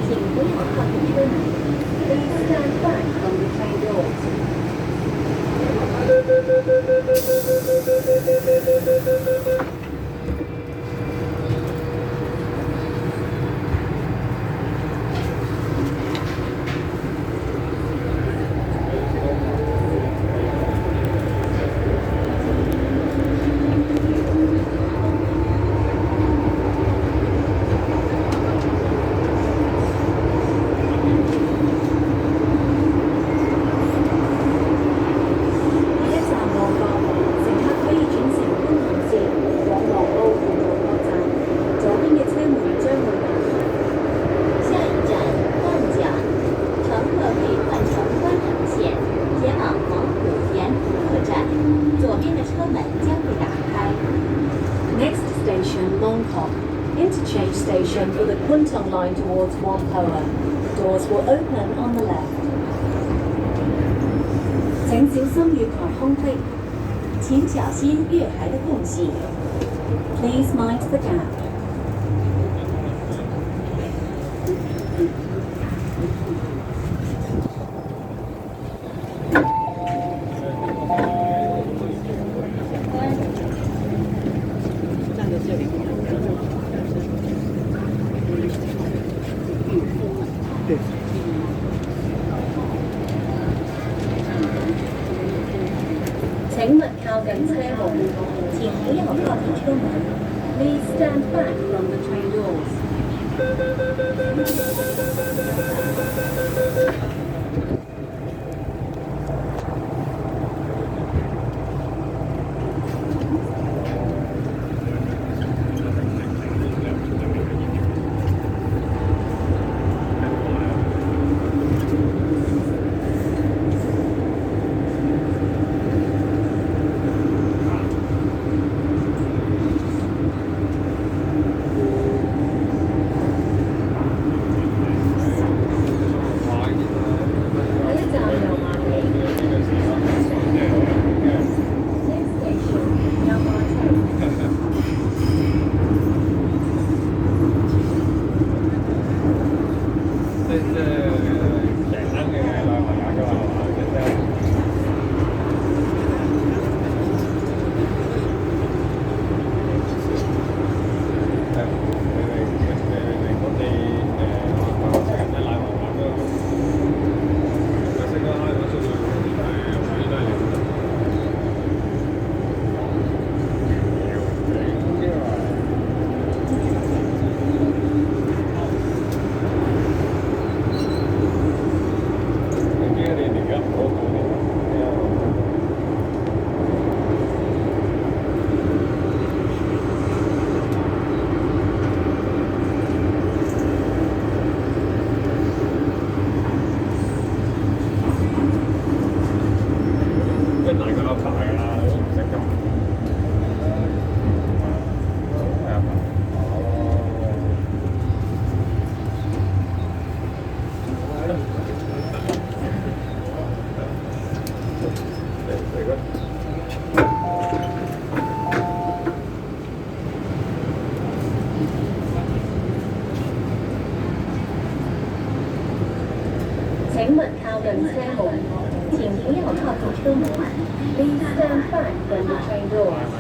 请不要靠近车门。Please stand back from the train doors. ，Next station Longkok, interchange station for the Kwun Tong line towards Whampoa. Doors will open on the left. 请小心月台空隙，请小心月台的空隙。Please mind the gap. 请勿靠近车門，請不要靠近車門。Please stand back from the train doors. 请勿靠近車門，請不要靠近車門。Please stand back from the train doors.